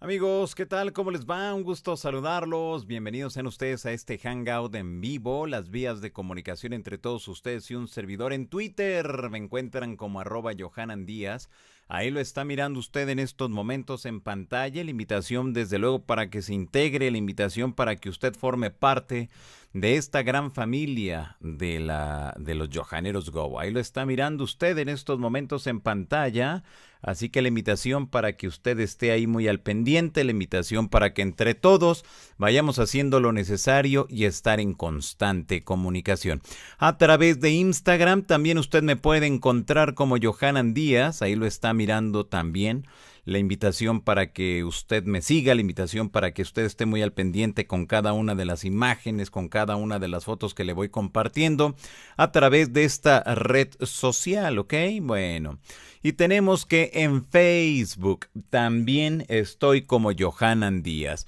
Amigos, ¿qué tal? ¿Cómo les va? Un gusto saludarlos. Bienvenidos sean ustedes a este Hangout en vivo, las vías de comunicación entre todos ustedes y un servidor en Twitter. Me encuentran como @Johanan Díaz. Ahí lo está mirando usted en estos momentos en pantalla. La invitación, desde luego, para que se integre, la invitación para que usted forme parte de esta gran familia de los Johaneros Go. Ahí lo está mirando usted en estos momentos en pantalla. Así que la invitación para que usted esté ahí muy al pendiente, la invitación para que entre todos vayamos haciendo lo necesario y estar en constante comunicación. A través de Instagram también usted me puede encontrar como Johanan Díaz, ahí lo está mirando también. La invitación para que usted me siga, la invitación para que usted esté muy al pendiente con cada una de las imágenes, con cada una de las fotos que le voy compartiendo a través de esta red social, ¿ok? Bueno. Y tenemos que en Facebook también estoy como Johanan Díaz.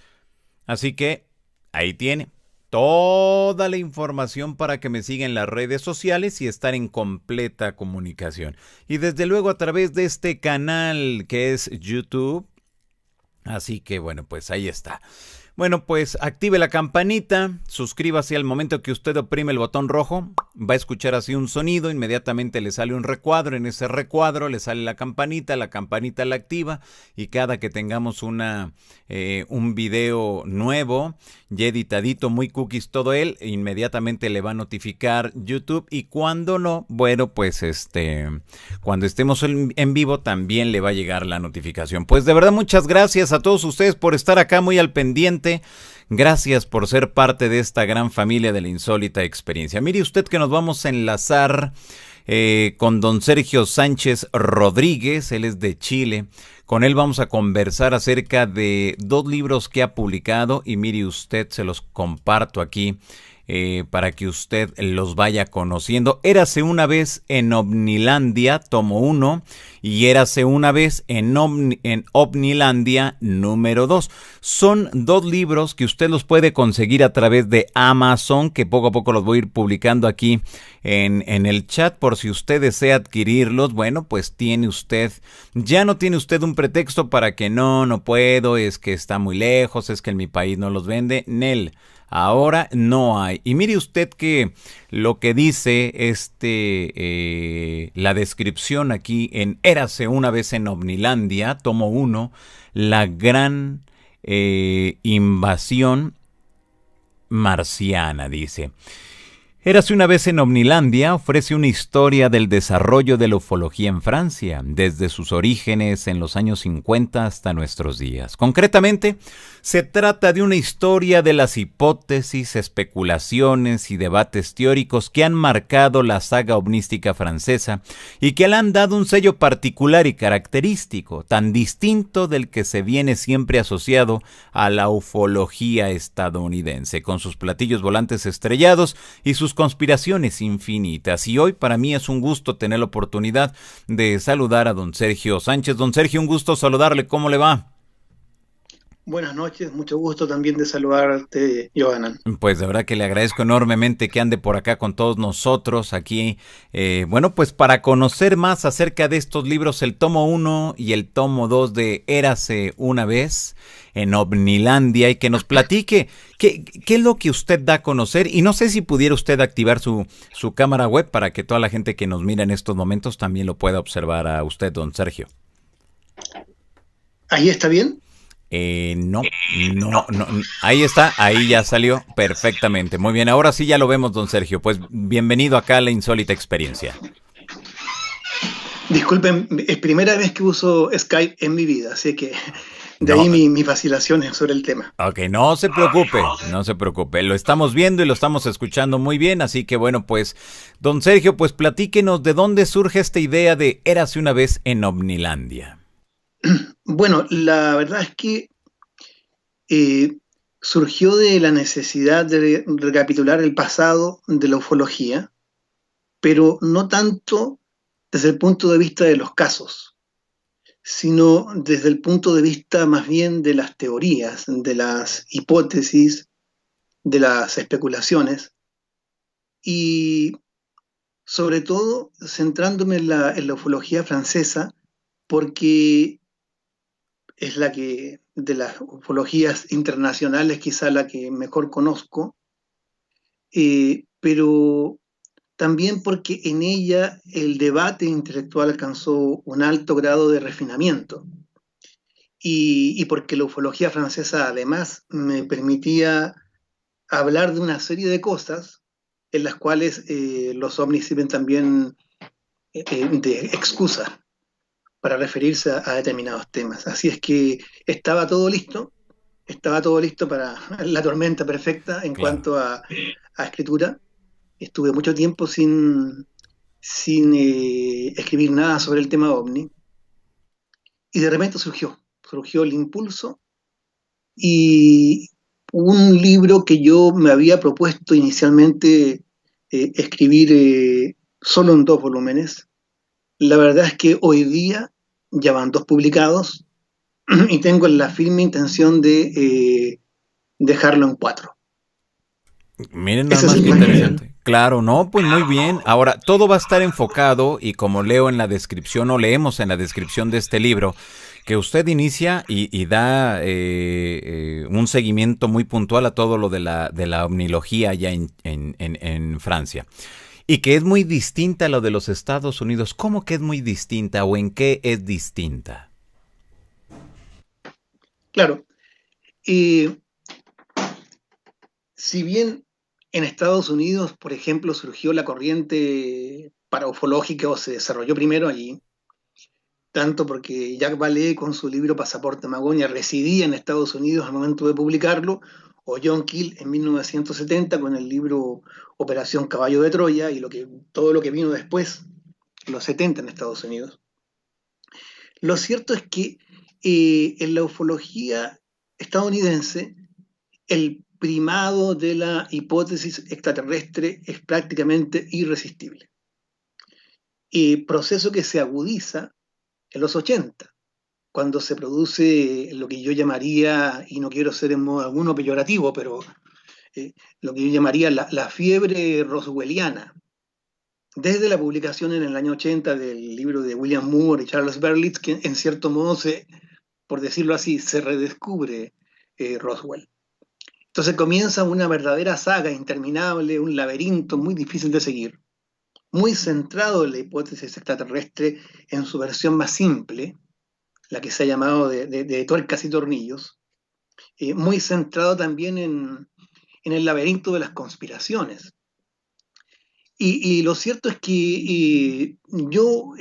Así que ahí tiene toda la información para que me siga en las redes sociales y estar en completa comunicación. Y desde luego a través de este canal que es YouTube. Así que bueno, pues ahí está. Bueno, pues active la campanita, suscríbase al momento que usted oprime el botón rojo, va a escuchar así un sonido, inmediatamente le sale un recuadro, en ese recuadro le sale la campanita la activa y cada que tengamos un video nuevo, ya editadito, muy cookies todo él, inmediatamente le va a notificar YouTube y cuando no, bueno, pues cuando estemos en vivo también le va a llegar la notificación. Pues de verdad muchas gracias a todos ustedes por estar acá muy al pendiente. Gracias por ser parte de esta gran familia de la insólita experiencia. Mire usted que nos vamos a enlazar con don Sergio Sánchez Rodríguez, él es de Chile. Con él vamos a conversar acerca de 2 libros que ha publicado y mire usted, se los comparto aquí para que usted los vaya conociendo. Érase una vez en Omnilandia, tomo 1, y Érase una vez en Omnilandia, número 2. Son 2 libros que usted los puede conseguir a través de Amazon, que poco a poco los voy a ir publicando aquí en el chat por si usted desea adquirirlos. Bueno, pues ya no tiene usted un pretexto para que no puedo, es que está muy lejos, es que en mi país no los vende. Nel. Ahora no hay. Y mire usted que lo que dice la descripción aquí en Érase una vez en Omnilandia, tomo 1, la gran invasión marciana, dice. Érase una vez en Omnilandia ofrece una historia del desarrollo de la ufología en Francia, desde sus orígenes en los años 50 hasta nuestros días. Concretamente, se trata de una historia de las hipótesis, especulaciones y debates teóricos que han marcado la saga ovnística francesa y que le han dado un sello particular y característico, tan distinto del que se viene siempre asociado a la ufología estadounidense, con sus platillos volantes estrellados y sus conspiraciones infinitas. Y hoy para mí es un gusto tener la oportunidad de saludar a don Sergio Sánchez. Don Sergio, un gusto saludarle. ¿Cómo le va? Buenas noches, mucho gusto también de saludarte, Johanan. Pues de verdad que le agradezco enormemente que ande por acá con todos nosotros aquí. Bueno, pues para conocer más acerca de estos libros, el tomo 1 y el tomo 2 de Érase una vez en Omnilandia, y que nos platique qué es lo que usted da a conocer. Y no sé si pudiera usted activar su cámara web para que toda la gente que nos mira en estos momentos también lo pueda observar a usted, don Sergio. ¿Ahí está bien? No. Ahí está, ahí ya salió perfectamente. Muy bien, ahora sí ya lo vemos, don Sergio. Pues bienvenido acá a la insólita experiencia. Disculpen, es primera vez que uso Skype en mi vida, así que de No, ahí mis vacilaciones sobre el tema. ok, no se preocupe, no se preocupe. Lo estamos viendo y lo estamos escuchando muy bien, así que bueno, pues, don Sergio, pues platíquenos de dónde surge esta idea de Érase una vez en Omnilandia. Bueno, la verdad es que eh, surgió de la necesidad de recapitular el pasado de la ufología, pero no tanto desde el punto de vista de los casos, sino desde el punto de vista más bien de las teorías, de las hipótesis, de las especulaciones y sobre todo centrándome en la ufología francesa, porque es la que, de las ufologías internacionales, quizá la que mejor conozco, pero también porque en ella el debate intelectual alcanzó un alto grado de refinamiento y porque la ufología francesa además me permitía hablar de una serie de cosas en las cuales los ovnis sirven también de excusa para referirse a determinados temas. Así es que estaba todo listo para la tormenta perfecta en Claro. cuanto a escritura. Estuve mucho tiempo sin escribir nada sobre el tema ovni y de repente surgió el impulso y un libro que yo me había propuesto inicialmente escribir solo en 2 volúmenes. La verdad es que hoy día ya van 2 publicados y tengo la firme intención de dejarlo en 4. Miren nada Ese es más el que plan. interesante. Claro, no, pues muy bien. Ahora, todo va a estar enfocado y como leo en la descripción o leemos en la descripción de este libro, que usted inicia y da un seguimiento muy puntual a todo lo de la omnilogía allá en Francia. Y que es muy distinta a lo de los Estados Unidos. ¿Cómo que es muy distinta o en qué es distinta? Claro, eh, si bien en Estados Unidos, por ejemplo, surgió la corriente paraufológica o se desarrolló primero allí, tanto porque Jacques Vallée con su libro Pasaporte Magonia residía en Estados Unidos al momento de publicarlo, o John Keel en 1970 con el libro Operación Caballo de Troya y todo lo que vino después, los 70 en Estados Unidos. Lo cierto es que en la ufología estadounidense el primado de la hipótesis extraterrestre es prácticamente irresistible. Proceso que se agudiza en los 80, cuando se produce lo que yo llamaría, y no quiero ser en modo alguno peyorativo, pero lo que yo llamaría la fiebre roswelliana. Desde la publicación en el año 80 del libro de William Moore y Charles Berlitz, que en cierto modo, por decirlo así, se redescubre Roswell. Entonces comienza una verdadera saga interminable, un laberinto muy difícil de seguir, muy centrado en la hipótesis extraterrestre en su versión más simple, la que se ha llamado de tuercas y tornillos, muy centrado también en el laberinto de las conspiraciones. Y lo cierto es que yo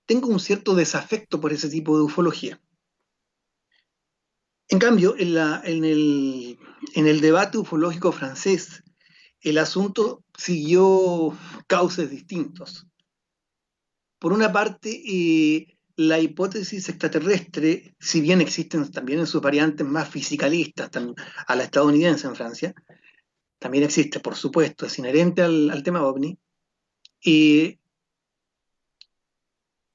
tengo un cierto desafecto por ese tipo de ufología. En cambio, en el debate ufológico francés, el asunto siguió cauces distintos. Por una parte, la hipótesis extraterrestre, si bien existen también en sus variantes más fisicalistas, a la estadounidense en Francia, también existe, por supuesto, es inherente al tema ovni. Y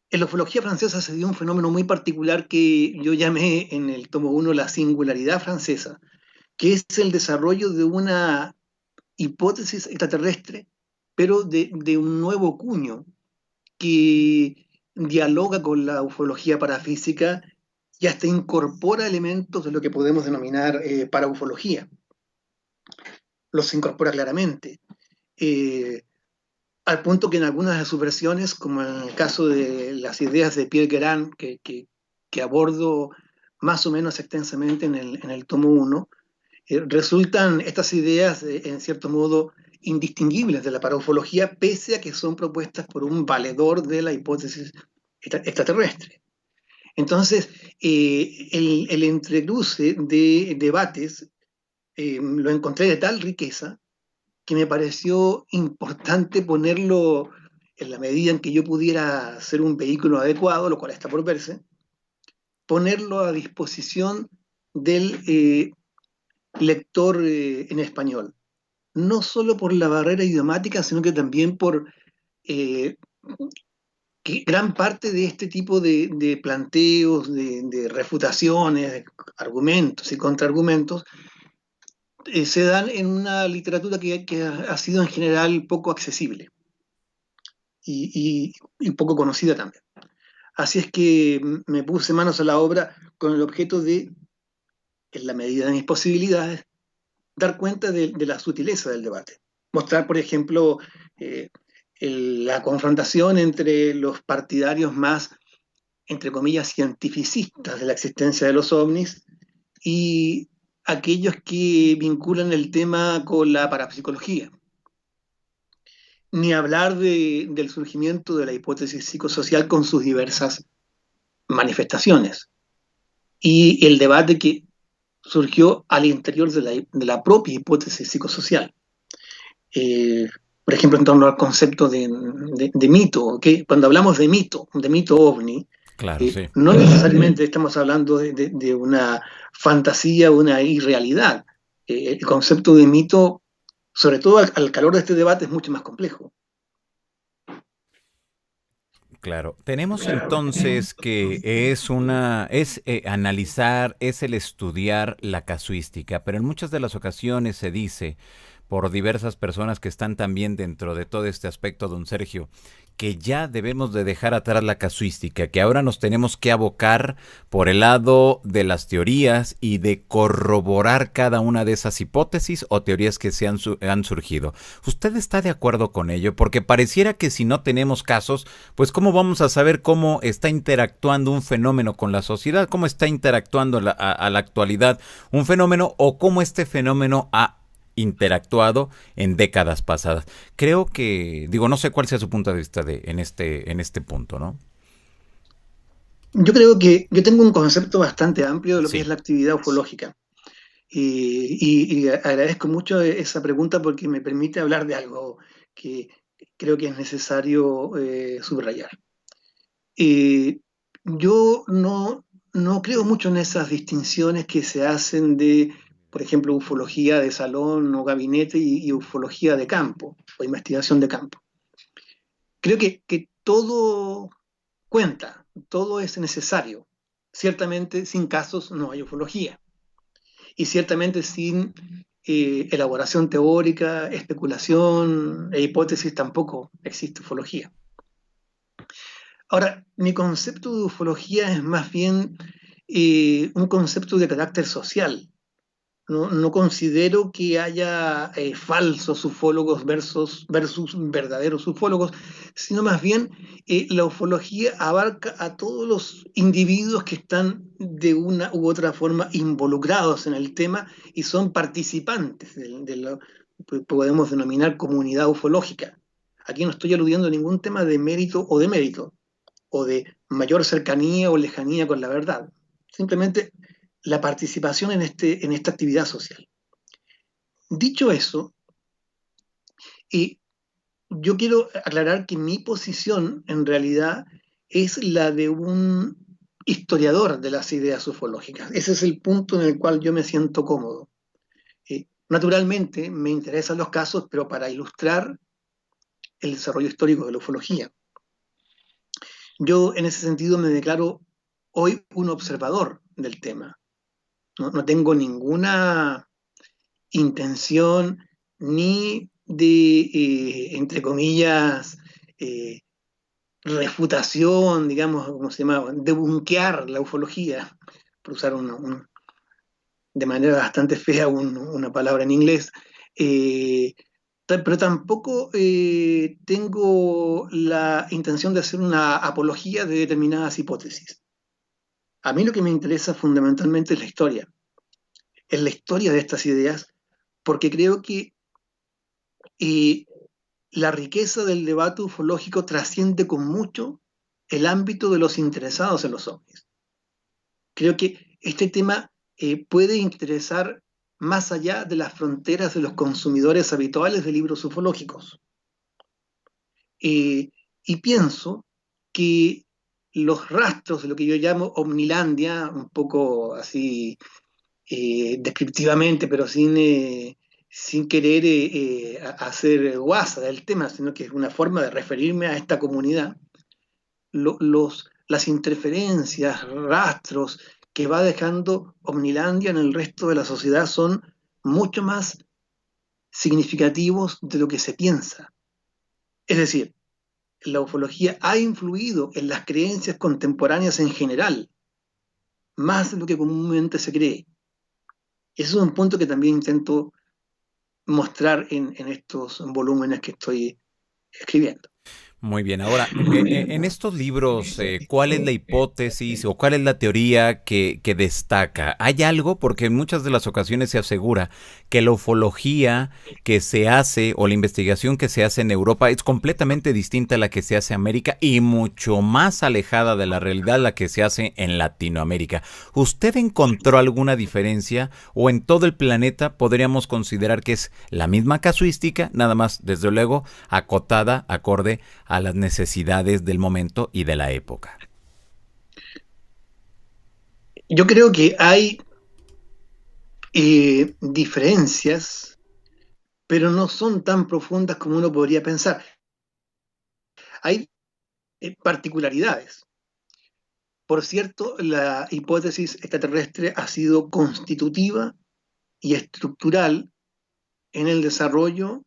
en la ufología francesa se dio un fenómeno muy particular que yo llamé en el tomo 1 la singularidad francesa, que es el desarrollo de una hipótesis extraterrestre, pero de un nuevo cuño que dialoga con la ufología parafísica y hasta incorpora elementos de lo que podemos denominar paraufología. Los incorpora claramente. Eh, Al punto que en algunas de sus versiones, como en el caso de las ideas de Pierre Guérin, que abordo más o menos extensamente en el tomo 1, resultan estas ideas, en cierto modo, indistinguibles de la paraufología, pese a que son propuestas por un valedor de la hipótesis extraterrestre. Entonces, el entrecruce de debates lo encontré de tal riqueza que me pareció importante ponerlo en la medida en que yo pudiera ser un vehículo adecuado, lo cual está por verse, ponerlo a disposición del lector en español. No solo por la barrera idiomática, sino que también por eh, que gran parte de este tipo de planteos, de refutaciones, de argumentos y contraargumentos, se dan en una literatura que ha sido en general poco accesible y poco conocida también. Así es que me puse manos a la obra con el objeto de, en la medida de mis posibilidades, dar cuenta de la sutileza del debate. Mostrar, por ejemplo, eh, la confrontación entre los partidarios más, entre comillas, cientificistas de la existencia de los ovnis y aquellos que vinculan el tema con la parapsicología. Ni hablar del surgimiento de la hipótesis psicosocial con sus diversas manifestaciones y el debate que surgió al interior de la propia hipótesis psicosocial. Eh, por ejemplo, en torno al concepto de mito, ¿okay? Cuando hablamos de mito ovni, Claro, sí. no necesariamente estamos hablando de una fantasía o una irrealidad. El concepto de mito, sobre todo al calor de este debate, es mucho más complejo. Claro, tenemos entonces que es analizar, es el estudiar la casuística, pero en muchas de las ocasiones se dice por diversas personas que están también dentro de todo este aspecto, don Sergio, que ya debemos de dejar atrás la casuística, que ahora nos tenemos que abocar por el lado de las teorías y de corroborar cada una de esas hipótesis o teorías que han surgido. ¿Usted está de acuerdo con ello? Porque pareciera que si no tenemos casos, pues cómo vamos a saber cómo está interactuando un fenómeno con la sociedad, cómo está interactuando a la actualidad un fenómeno o cómo este fenómeno ha interactuado en décadas pasadas. Creo que, digo, no sé cuál sea su punto de vista en este punto, ¿no? Yo creo que yo tengo un concepto bastante amplio de lo que es Sí, la actividad ufológica. Y agradezco mucho esa pregunta porque me permite hablar de algo que creo que es necesario subrayar. Yo no creo mucho en esas distinciones que se hacen de, por ejemplo, ufología de salón o gabinete y ufología de campo o investigación de campo. Creo que todo cuenta, todo es necesario. Ciertamente, sin casos no hay ufología. Y ciertamente sin elaboración teórica, especulación e hipótesis tampoco existe ufología. Ahora, mi concepto de ufología es más bien un concepto de carácter social. No considero que haya falsos ufólogos versus verdaderos ufólogos, sino más bien la ufología abarca a todos los individuos que están de una u otra forma involucrados en el tema y son participantes de lo que podemos denominar comunidad ufológica. Aquí no estoy aludiendo a ningún tema de mérito o de mérito, o de mayor cercanía o lejanía con la verdad. Simplemente la participación en esta actividad social. Dicho eso, y yo quiero aclarar que mi posición en realidad es la de un historiador de las ideas ufológicas. Ese es el punto en el cual yo me siento cómodo. Naturalmente me interesan los casos, pero para ilustrar el desarrollo histórico de la ufología. Yo en ese sentido me declaro hoy un observador del tema. No tengo ninguna intención ni de, entre comillas, eh, refutación, digamos, ¿cómo se llama? De bunkear la ufología, por usar de manera bastante fea una palabra en inglés. Eh, pero tampoco tengo la intención de hacer una apología de determinadas hipótesis. A mí lo que me interesa fundamentalmente es la historia de estas ideas, porque creo que y la riqueza del debate ufológico trasciende con mucho el ámbito de los interesados en los ovnis. Creo que este tema puede interesar más allá de las fronteras de los consumidores habituales de libros ufológicos. Eh, y pienso que los rastros de lo que yo llamo Omnilandia, un poco así descriptivamente, pero sin querer hacer guasa del tema, sino que es una forma de referirme a esta comunidad. Las interferencias, rastros que va dejando Omnilandia en el resto de la sociedad son mucho más significativos de lo que se piensa. Es decir, la ufología ha influido en las creencias contemporáneas en general, más de lo que comúnmente se cree. Ese es un punto que también intento mostrar en estos volúmenes que estoy escribiendo. Muy bien, ahora, en estos libros, ¿cuál es la hipótesis o cuál es la teoría que destaca? ¿Hay algo? Porque en muchas de las ocasiones se asegura que la ufología que se hace o la investigación que se hace en Europa es completamente distinta a la que se hace en América y mucho más alejada de la realidad la que se hace en Latinoamérica. ¿Usted encontró alguna diferencia o en todo el planeta podríamos considerar que es la misma casuística, nada más, desde luego, acotada, acorde a las necesidades del momento y de la época? Yo creo que hay diferencias, pero no son tan profundas como uno podría pensar. Hay particularidades. Por cierto, la hipótesis extraterrestre ha sido constitutiva y estructural en el desarrollo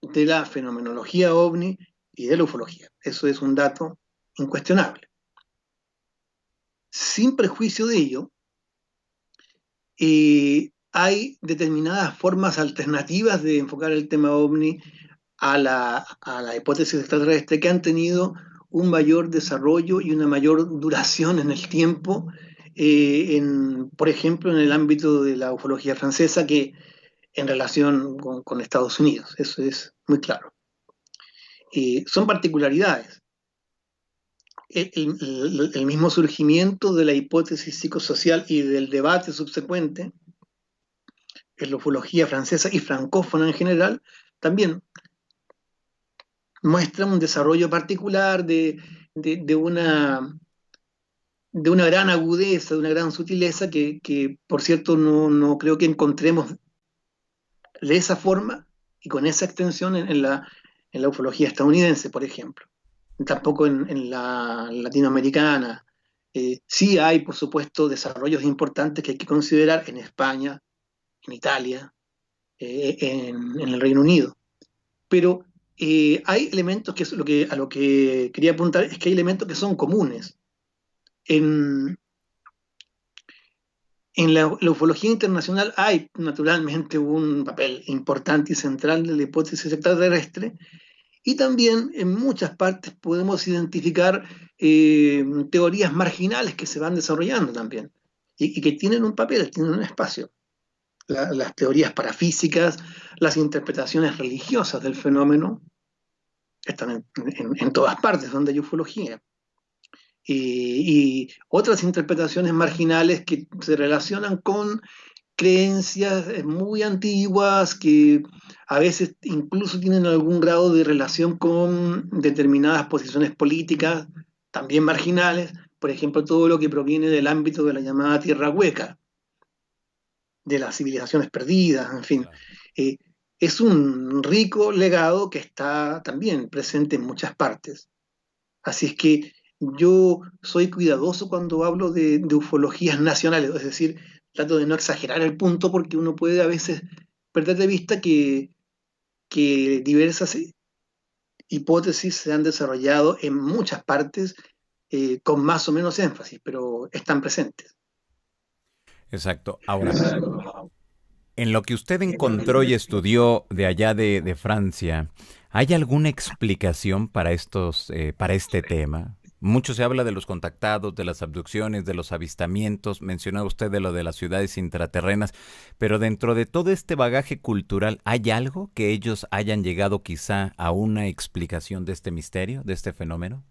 de la fenomenología ovni y de la ufología. Eso es un dato incuestionable. Sin prejuicio de ello, hay determinadas formas alternativas de enfocar el tema ovni a la hipótesis extraterrestre que han tenido un mayor desarrollo y una mayor duración en el tiempo, por ejemplo, en el ámbito de la ufología francesa, que en relación con Estados Unidos. Eso es muy claro. Son particularidades. El mismo surgimiento de la hipótesis psicosocial y del debate subsecuente en la ufología francesa y francófona en general también muestra un desarrollo particular de de una gran agudeza, de una gran sutileza que por cierto, no creo que encontremos de esa forma y con esa extensión en la ufología estadounidense, por ejemplo. Tampoco en la latinoamericana. Sí hay, por supuesto, desarrollos importantes que hay que considerar en España, en Italia, en el Reino Unido. Pero hay elementos que es a lo que quería apuntar, es que hay elementos que son comunes. En, en la ufología internacional hay naturalmente un papel importante y central de la hipótesis extraterrestre, y también en muchas partes podemos identificar teorías marginales que se van desarrollando también y que tienen un papel, tienen un espacio. Las teorías parafísicas, las interpretaciones religiosas del fenómeno están en todas partes donde hay ufología. Y otras interpretaciones marginales que se relacionan con creencias muy antiguas que a veces incluso tienen algún grado de relación con determinadas posiciones políticas, también marginales, por ejemplo, todo lo que proviene del ámbito de la llamada Tierra Hueca, de las civilizaciones perdidas, en fin. Claro. Eh, es un rico legado que está también presente en muchas partes. Así es que yo soy cuidadoso cuando hablo de ufologías nacionales, es decir, trato de no exagerar el punto porque uno puede a veces perder de vista que diversas hipótesis se han desarrollado en muchas partes con más o menos énfasis, pero están presentes. Exacto. Ahora, en lo que usted encontró y estudió de allá de Francia, ¿hay alguna explicación para para este tema? Mucho se habla de los contactados, de las abducciones, de los avistamientos, mencionaba usted de lo de las ciudades intraterrenas, pero dentro de todo este bagaje cultural, ¿hay algo que ellos hayan llegado quizá a una explicación de este misterio, de este fenómeno?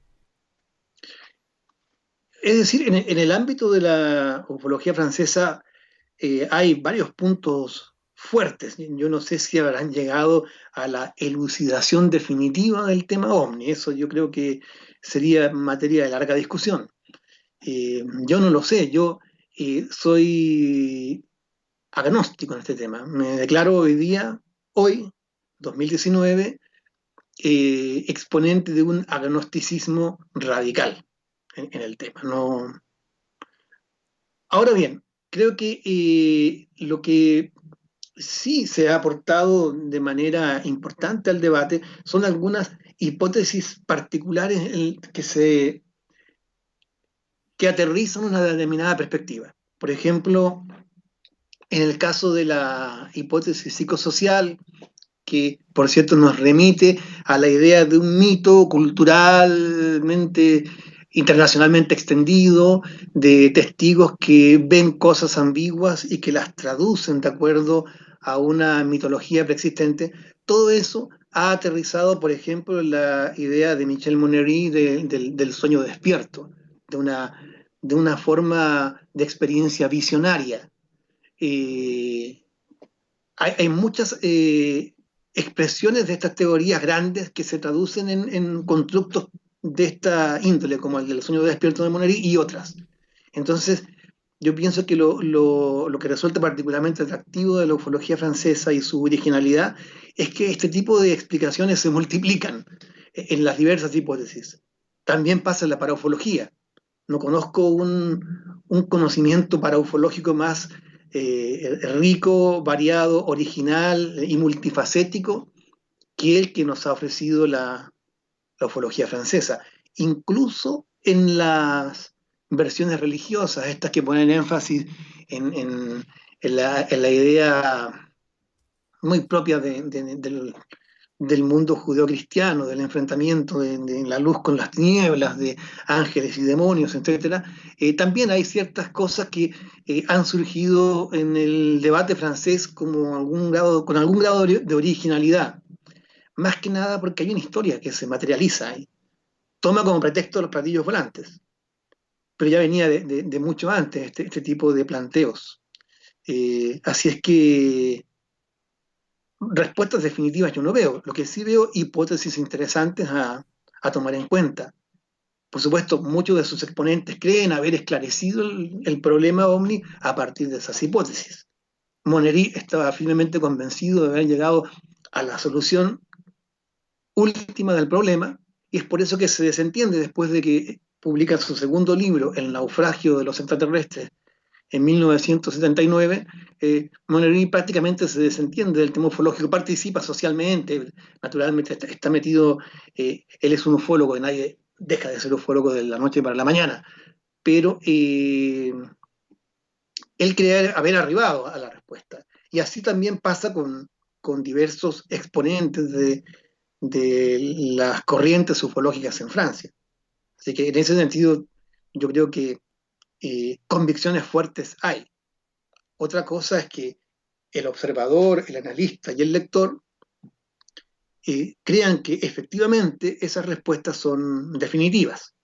Es decir, en el ámbito de la ufología francesa hay varios puntos fuertes. Yo no sé si habrán llegado a la elucidación definitiva del tema OVNI. Eso yo creo que sería materia de larga discusión. Yo no lo sé, yo soy agnóstico en este tema. Me declaro hoy día, hoy, 2019, exponente de un agnosticismo radical en el tema. No. Ahora bien, creo que lo que sí se ha aportado de manera importante al debate son algunas hipótesis particulares que aterrizan una determinada perspectiva. Por ejemplo, en el caso de la hipótesis psicosocial, que por cierto nos remite a la idea de un mito culturalmente, internacionalmente extendido, de testigos que ven cosas ambiguas y que las traducen de acuerdo a una mitología preexistente. Todo eso ha aterrizado, por ejemplo, en la idea de Michel Monery del sueño despierto, de de una forma de experiencia visionaria. Eh, hay muchas expresiones de estas teorías grandes que se traducen en constructos de esta índole, como el del sueño despierto de Monery y otras. Entonces, yo pienso que lo que resulta particularmente atractivo de la ufología francesa y su originalidad es que este tipo de explicaciones se multiplican en las diversas hipótesis. También pasa en la paraufología. No conozco un conocimiento paraufológico más rico, variado, original y multifacético que el que nos ha ofrecido la ufología francesa. Incluso en las versiones religiosas, estas que ponen énfasis en la idea muy propia del mundo judeocristiano, del enfrentamiento de la luz con las tinieblas, de ángeles y demonios, etcétera. También hay ciertas cosas que han surgido en el debate francés como con algún grado de originalidad, más que nada porque hay una historia que se materializa ahí. Toma como pretexto los platillos volantes, pero ya venía de mucho antes este tipo de planteos. Así es que respuestas definitivas yo no veo. Lo que sí veo, hipótesis interesantes a tomar en cuenta. Por supuesto, muchos de sus exponentes creen haber esclarecido el problema OVNI a partir de esas hipótesis. Monery estaba firmemente convencido de haber llegado a la solución última del problema, y es por eso que se desentiende después de que publica su segundo libro, El naufragio de los extraterrestres, en 1979, Monery prácticamente se desentiende del tema ufológico, participa socialmente, naturalmente está metido, él es un ufólogo y nadie deja de ser ufólogo de la noche para la mañana, pero él cree haber arribado a la respuesta. Y así también pasa con diversos exponentes de las corrientes ufológicas en Francia. Así que en ese sentido, yo creo que convicciones fuertes hay. Otra cosa es que el observador, el analista y el lector crean que efectivamente esas respuestas son definitivas.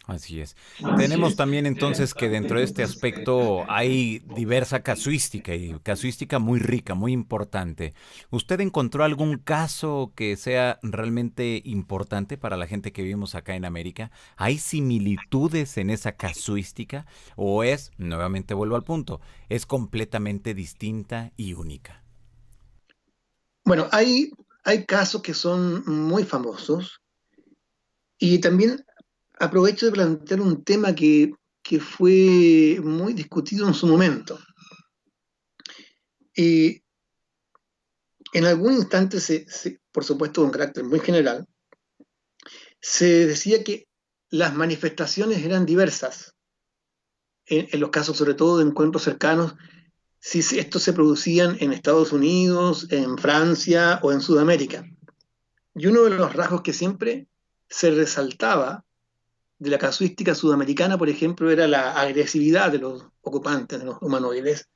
Así es. Tenemos también entonces que dentro de este aspecto hay diversa casuística y casuística muy rica, muy importante. ¿Usted encontró algún caso que sea realmente importante para la gente que vivimos acá en América? ¿Hay similitudes en esa casuística o es, nuevamente vuelvo al punto, es completamente distinta y única? Bueno, hay casos que son muy famosos y también aprovecho de plantear un tema que fue muy discutido en su momento. Y en algún instante, por supuesto, con carácter muy general, se decía que las manifestaciones eran diversas, en los casos sobre todo de encuentros cercanos, si estos se producían en Estados Unidos, en Francia o en Sudamérica. Y uno de los rasgos que siempre se resaltaba de la casuística sudamericana, por ejemplo, era la agresividad de los ocupantes, de los humanoides,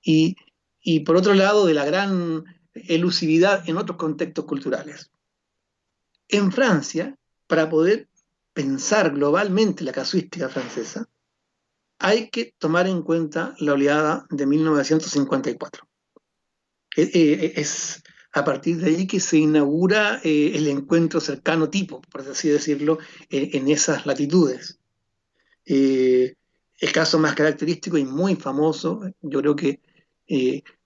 y, y por otro lado, de la gran elusividad en otros contextos culturales. En Francia, para poder pensar globalmente la casuística francesa, hay que tomar en cuenta la oleada de 1954. Es a partir de ahí que se inaugura el encuentro cercano tipo, por así decirlo, en esas latitudes. Eh, el caso más característico y muy famoso, yo creo que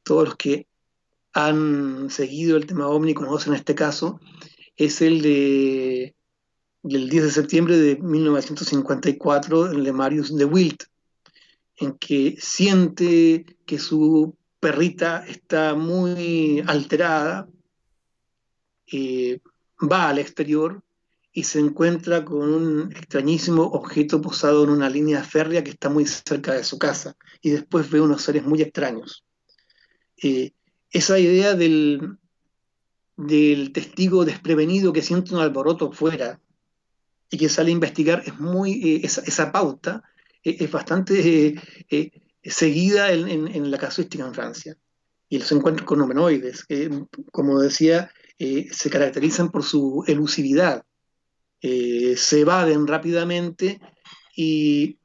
todos los que han seguido el tema OVNI conocen este caso, es del 10 de septiembre de 1954, el de Marius de Wild, en que siente que su perrita está muy alterada va al exterior y se encuentra con un extrañísimo objeto posado en una línea férrea que está muy cerca de su casa y después ve unos seres muy extraños. Eh, esa idea del testigo desprevenido que siente un alboroto fuera y que sale a investigar es esa pauta es bastante seguida en la casuística en Francia. Y los encuentros con humanoides, como decía, se caracterizan por su elusividad, se evaden rápidamente y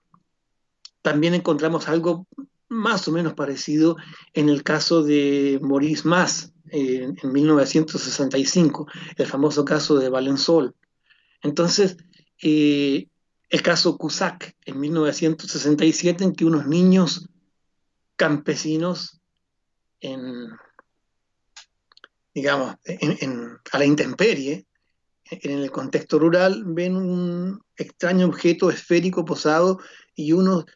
también encontramos algo más o menos parecido en el caso de Maurice Mas en 1965, el famoso caso de Valensol. Entonces, el caso Cusack en 1967, en que unos niños campesinos en, digamos, a la intemperie, en el contexto rural, ven un extraño objeto esférico posado y unos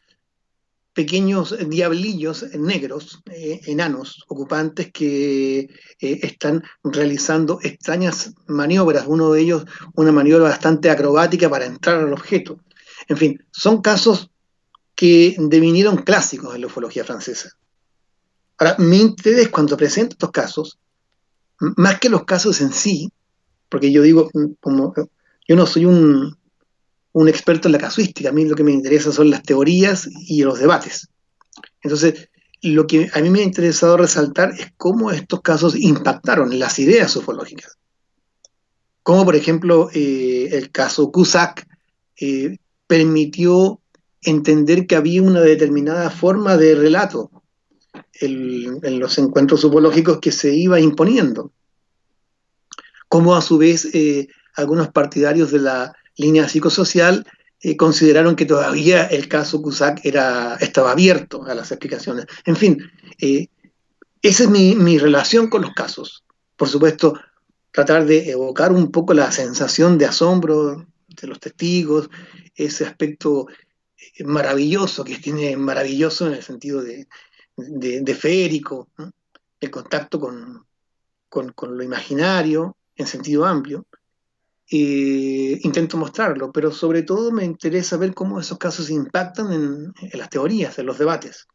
pequeños diablillos negros, enanos, ocupantes que están realizando extrañas maniobras, uno de ellos una maniobra bastante acrobática para entrar al objeto. En fin, son casos que devinieron clásicos en la ufología francesa. Ahora, mi interés cuando presento estos casos, más que los casos en sí, porque yo digo, como yo no soy un experto en la casuística, a mí lo que me interesa son las teorías y los debates. Entonces, lo que a mí me ha interesado resaltar es cómo estos casos impactaron en las ideas ufológicas. Como por ejemplo el caso Cusack permitió entender que había una determinada forma de relato en los encuentros ufológicos que se iba imponiendo. Como a su vez algunos partidarios de la línea psicosocial consideraron que todavía el caso Cusack estaba abierto a las explicaciones. En fin, esa es mi relación con los casos. Por supuesto, tratar de evocar un poco la sensación de asombro de los testigos, ese aspecto maravilloso que tiene maravilloso en el sentido de férico, ¿no? El contacto con lo imaginario en sentido amplio. Intento mostrarlo, pero sobre todo me interesa ver cómo esos casos impactan en las teorías, en los debates.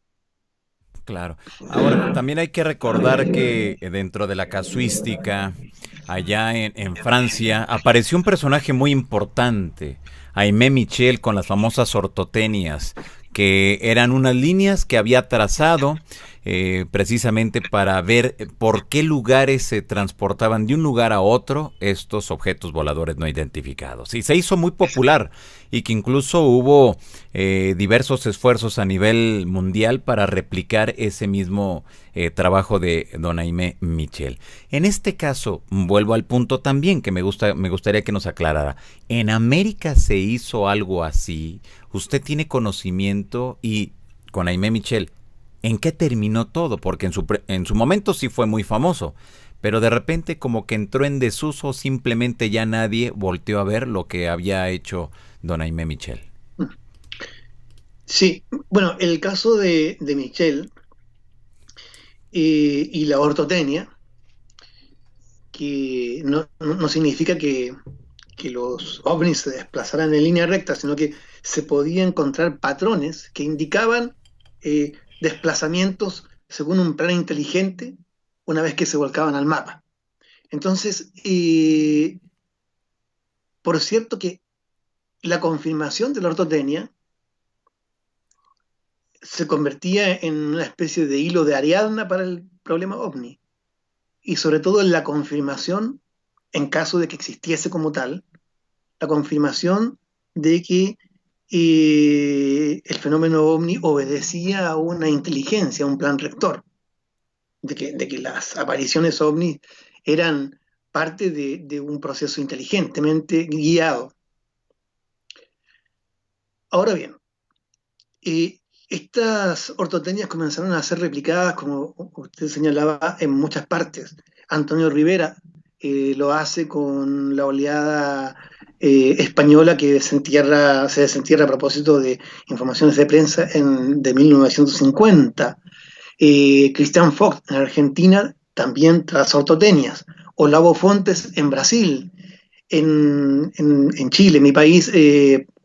Claro. Ahora, también hay que recordar que dentro de la casuística, allá en Francia, apareció un personaje muy importante, Aimé Michel, con las famosas ortotenias, que eran unas líneas que había trazado precisamente para ver por qué lugares se transportaban de un lugar a otro estos objetos voladores no identificados. Y se hizo muy popular y que incluso hubo diversos esfuerzos a nivel mundial para replicar ese mismo trabajo de don Aimé Michel. En este caso, vuelvo al punto también que me gustaría que nos aclarara. ¿En América se hizo algo así? ¿Usted tiene conocimiento? Y con Aimé Michel, ¿en qué terminó todo? Porque en su momento sí fue muy famoso, pero de repente como que entró en desuso, simplemente ya nadie volteó a ver lo que había hecho don Aimé Michel. Sí, bueno, el caso de Michel y la ortotenia, que no significa que los ovnis se desplazaran en línea recta, sino que se podía encontrar patrones que indicaban desplazamientos según un plan inteligente una vez que se volcaban al mapa. Entonces, por cierto que la confirmación de la ortotenia se convertía en una especie de hilo de Ariadna para el problema ovni, y sobre todo en la confirmación, en caso de que existiese como tal, la confirmación de que el fenómeno ovni obedecía a una inteligencia, a un plan rector, de que las apariciones ovni eran parte de un proceso inteligentemente guiado. Ahora bien, estas ortotenias comenzaron a ser replicadas, como usted señalaba, en muchas partes. Antonio Rivera lo hace con la oleada española que se desentierra a propósito de informaciones de prensa de 1950. Christian Fox en Argentina también tras ortotenias. Olavo Fontes en Brasil, en Chile, mi país,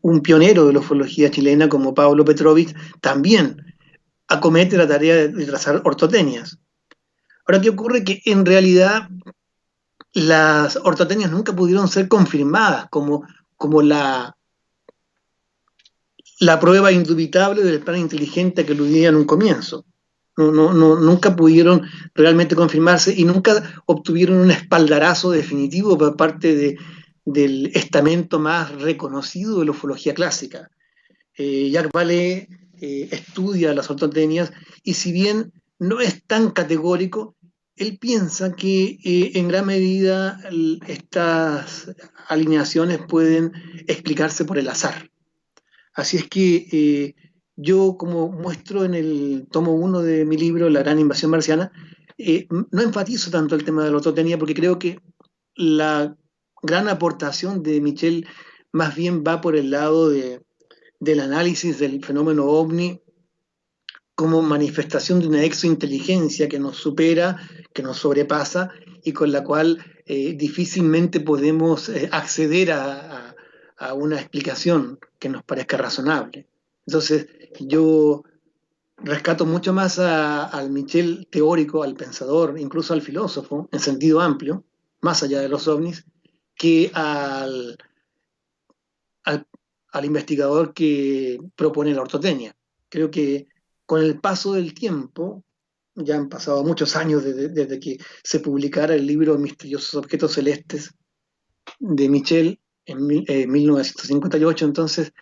un pionero de la ufología chilena como Pablo Petrovich también acomete la tarea de trazar ortotenias. Ahora, ¿qué ocurre? Que en realidad las ortotenias nunca pudieron ser confirmadas como la prueba indubitable del plan inteligente que aludía en un comienzo. Nunca pudieron realmente confirmarse y nunca obtuvieron un espaldarazo definitivo por parte del estamento más reconocido de la ufología clásica. Jacques Vallée estudia las ortotenias y si bien no es tan categórico, él piensa que en gran medida estas alineaciones pueden explicarse por el azar. Así es que yo, como muestro en el tomo 1 de mi libro, La Gran Invasión Marciana, no enfatizo tanto el tema de la ortotenía porque creo que la gran aportación de Michel más bien va por el lado del análisis del fenómeno ovni como manifestación de una exointeligencia que nos supera, que nos sobrepasa y con la cual difícilmente podemos acceder a una explicación que nos parezca razonable. Entonces, yo rescato mucho más al Michel teórico, al pensador, incluso al filósofo, en sentido amplio, más allá de los ovnis, que al, al investigador que propone la ortotenia. Creo que con el paso del tiempo, ya han pasado muchos años desde que se publicara el libro Misteriosos Objetos Celestes de Michel en 1958, entonces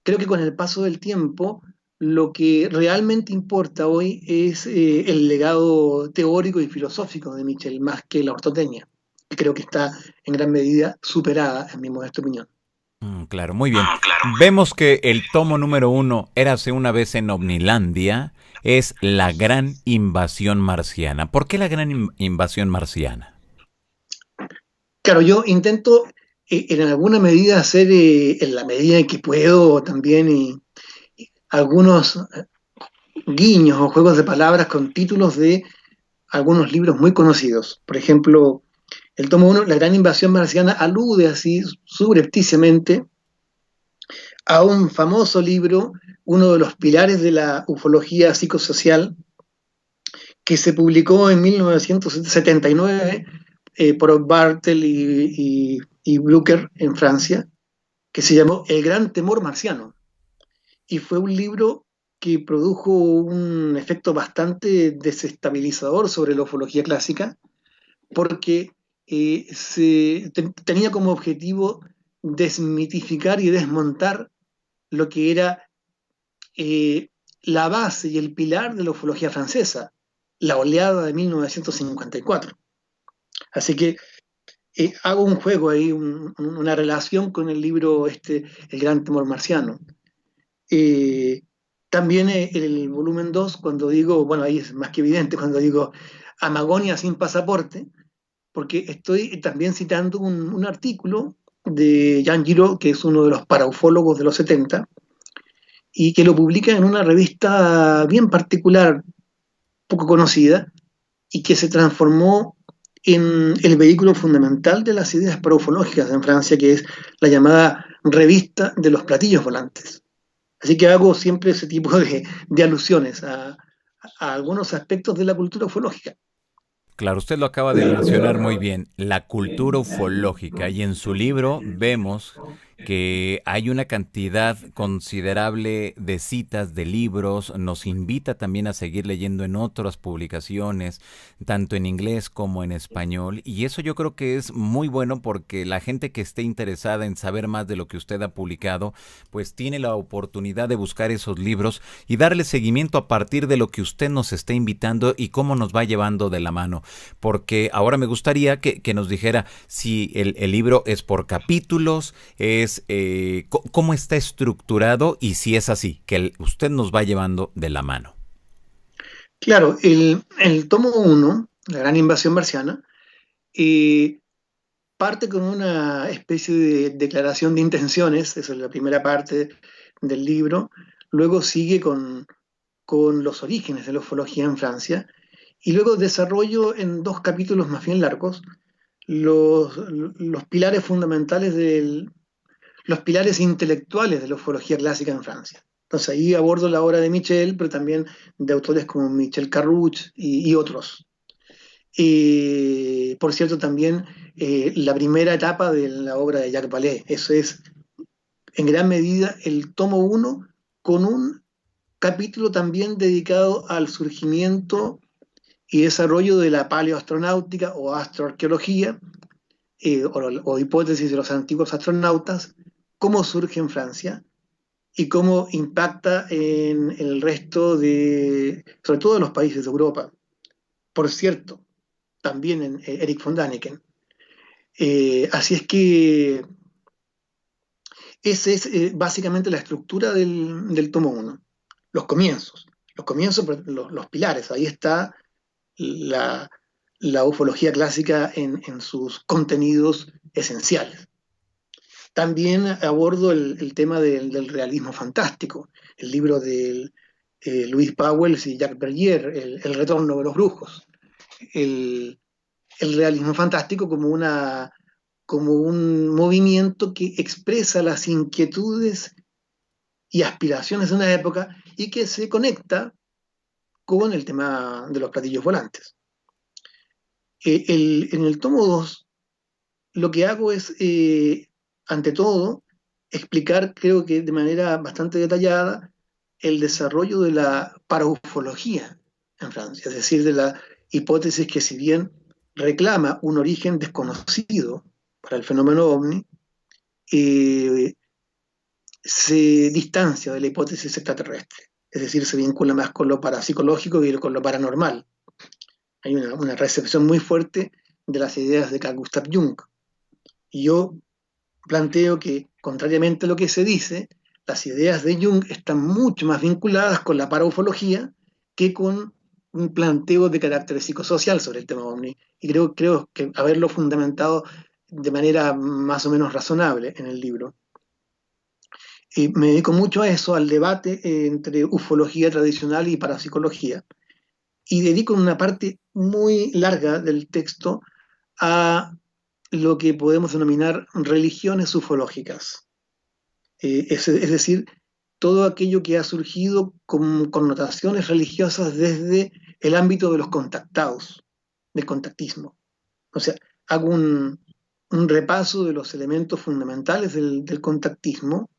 creo que con el paso del tiempo lo que realmente importa hoy es el legado teórico y filosófico de Michel más que la ortotecnia, que creo que está en gran medida superada, en mi modesta opinión. Claro, muy bien. Vemos que el tomo número 1, Érase una vez en Omnilandia, es La Gran Invasión Marciana. ¿Por qué la Gran Invasión Marciana? Claro, yo intento en alguna medida hacer, en la medida en que puedo, también algunos guiños o juegos de palabras con títulos de algunos libros muy conocidos. Por ejemplo, el tomo 1, La Gran Invasión Marciana, alude así subrepticiamente a un famoso libro, uno de los pilares de la ufología psicosocial, que se publicó en 1979 por Bartel y Blücher en Francia, que se llamó El Gran Temor Marciano. Y fue un libro que produjo un efecto bastante desestabilizador sobre la ufología clásica, porque tenía como objetivo desmitificar y desmontar lo que era eh, la base y el pilar de la ufología francesa, la oleada de 1954. Así que hago un juego ahí, una relación con el libro El Gran Temor Marciano. Eh, También el volumen 2 cuando digo, bueno, ahí es más que evidente, cuando digo Amagonia sin pasaporte, porque estoy también citando un artículo de Jean Giraud, que es uno de los paraufólogos de los 70, y que lo publica en una revista bien particular, poco conocida, y que se transformó en el vehículo fundamental de las ideas paraufológicas en Francia, que es la llamada Revista de los Platillos Volantes. Así que hago siempre ese tipo de alusiones a algunos aspectos de la cultura ufológica. Claro, usted lo acaba de mencionar muy bien, la cultura ufológica. Y en su libro vemos que hay una cantidad considerable de citas de libros, nos invita también a seguir leyendo en otras publicaciones, tanto en inglés como en español, y eso yo creo que es muy bueno porque la gente que esté interesada en saber más de lo que usted ha publicado, pues tiene la oportunidad de buscar esos libros y darle seguimiento a partir de lo que usted nos está invitando y cómo nos va llevando de la mano. Porque ahora me gustaría que nos dijera si el libro es por capítulos, es cómo está estructurado y si es así, que usted nos va llevando de la mano. Claro, el tomo 1, La Gran Invasión Marciana, eh, parte con una especie de declaración de intenciones, esa es la primera parte del libro, luego sigue con los orígenes de la ufología en Francia, y luego desarrollo en dos capítulos más bien largos los pilares fundamentales los pilares intelectuales de la ufología clásica en Francia. Entonces ahí abordo la obra de Michel, pero también de autores como Michel Carruch y otros. Y por cierto, también la primera etapa de la obra de Jacques Vallée. Eso es en gran medida el tomo uno, con un capítulo también dedicado al surgimiento y desarrollo de la paleoastronáutica o astroarqueología, o hipótesis de los antiguos astronautas, cómo surge en Francia y cómo impacta en el resto de, sobre todo en los países de Europa. Por cierto, también en Eric von Däniken. Así es que esa es básicamente la estructura del tomo uno. Los comienzos, los pilares. Ahí está la, la ufología clásica en sus contenidos esenciales. También abordo el tema del realismo fantástico, el libro de Louis Pauwels y Jacques Bergier, el retorno de los brujos. El, el realismo fantástico como un movimiento que expresa las inquietudes y aspiraciones de una época y que se conecta con el tema de los platillos volantes. En el tomo 2 lo que hago es, ante todo, explicar, creo que de manera bastante detallada, el desarrollo de la paraufología en Francia, es decir, de la hipótesis que si bien reclama un origen desconocido para el fenómeno ovni, eh, se distancia de la hipótesis extraterrestre, es decir, se vincula más con lo parapsicológico y con lo paranormal. Hay una recepción muy fuerte de las ideas de Carl Gustav Jung. Y yo planteo que, contrariamente a lo que se dice, las ideas de Jung están mucho más vinculadas con la paraufología que con un planteo de carácter psicosocial sobre el tema ovni. Y creo que haberlo fundamentado de manera más o menos razonable en el libro. Y me dedico mucho a eso, al debate entre ufología tradicional y parapsicología. Y dedico una parte muy larga del texto a lo que podemos denominar religiones ufológicas. Es decir, todo aquello que ha surgido con connotaciones religiosas desde el ámbito de los contactados, del contactismo. O sea, hago un repaso de los elementos fundamentales del contactismo,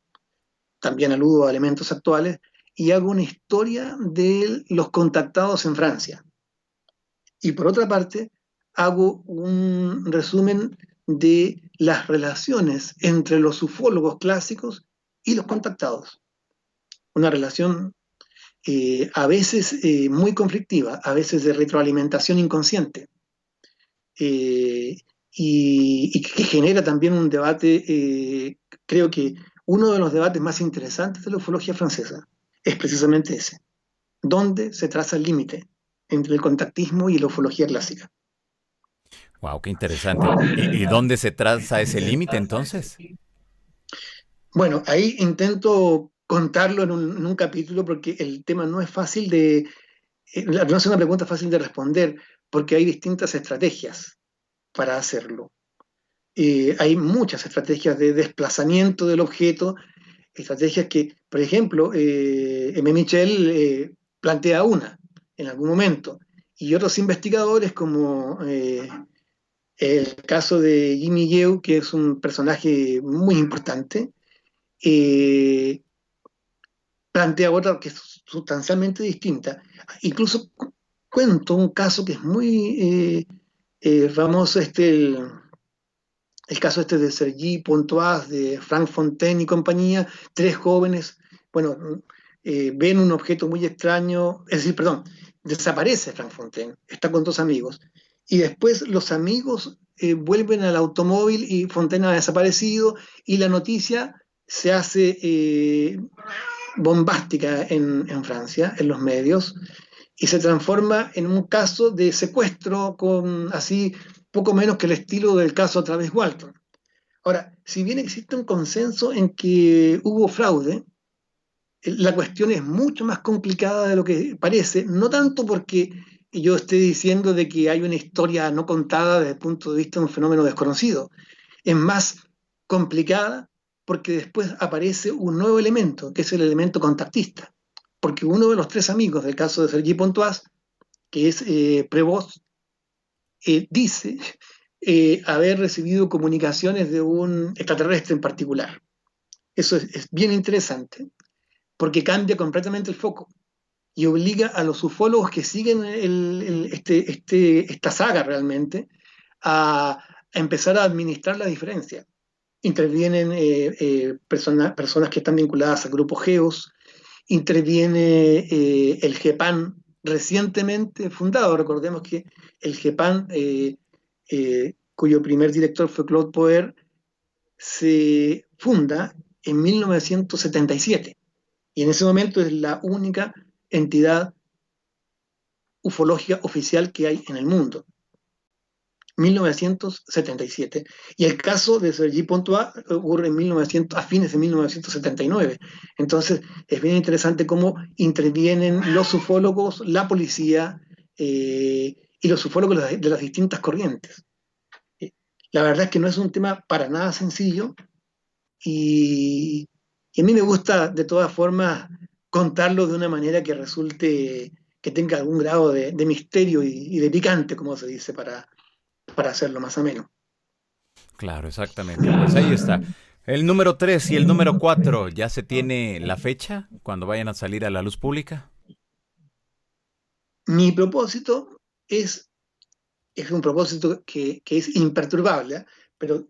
también aludo a elementos actuales, y hago una historia de los contactados en Francia. Y por otra parte, hago un resumen de las relaciones entre los ufólogos clásicos y los contactados. Una relación a veces muy conflictiva, a veces de retroalimentación inconsciente, eh, y que genera también un debate, creo que uno de los debates más interesantes de la ufología francesa es precisamente ese. ¿Dónde se traza el límite entre el contactismo y la ufología clásica? Wow, qué interesante. Y dónde se traza ese límite entonces? Bueno, ahí intento contarlo en un capítulo porque el tema no es fácil no es una pregunta fácil de responder porque hay distintas estrategias para hacerlo. Hay muchas estrategias de desplazamiento del objeto, estrategias que, por ejemplo, M. Michel plantea una en algún momento, y otros investigadores como el caso de Jimmy Yeo, que es un personaje muy importante, eh, plantea otra que es sustancialmente distinta. Incluso cuento un caso que es muy famoso, el caso este de Sergi Pontoise, de Frank Fontaine y compañía, tres jóvenes, bueno, ven un objeto muy extraño, es decir, perdón, desaparece Frank Fontaine, está con dos amigos, y después los amigos vuelven al automóvil y Fontaine ha desaparecido, y la noticia se hace bombástica en Francia, en los medios, y se transforma en un caso de secuestro con así poco menos que el estilo del caso Travis Walton. Ahora, si bien existe un consenso en que hubo fraude, la cuestión es mucho más complicada de lo que parece, no tanto porque yo esté diciendo de que hay una historia no contada desde el punto de vista de un fenómeno desconocido. Es más complicada porque después aparece un nuevo elemento, que es el elemento contactista. Porque uno de los tres amigos del caso de Sergi Pontoise, que es Prevost, dice haber recibido comunicaciones de un extraterrestre en particular. Eso es bien interesante, porque cambia completamente el foco y obliga a los ufólogos que siguen esta saga realmente a empezar a administrar la diferencia. Intervienen personas que están vinculadas a grupos geos, interviene el GEPAN recientemente fundado. Recordemos que el GEPAN, cuyo primer director fue Claude Poer, se funda en 1977 y en ese momento es la única entidad ufológica oficial que hay en el mundo. 1977. Y el caso de Sergi Pontoise ocurre a fines de 1979. Entonces, es bien interesante cómo intervienen los ufólogos, la policía y los ufólogos de las distintas corrientes. La verdad es que no es un tema para nada sencillo y a mí me gusta de todas formas contarlo de una manera que resulte, que tenga algún grado de misterio y de picante, como se dice, para hacerlo más ameno. Claro, exactamente. Pues ahí está. El número 3 y el número 4, ¿ya se tiene la fecha cuando vayan a salir a la luz pública? Mi propósito es un propósito que es imperturbable, ¿eh? Pero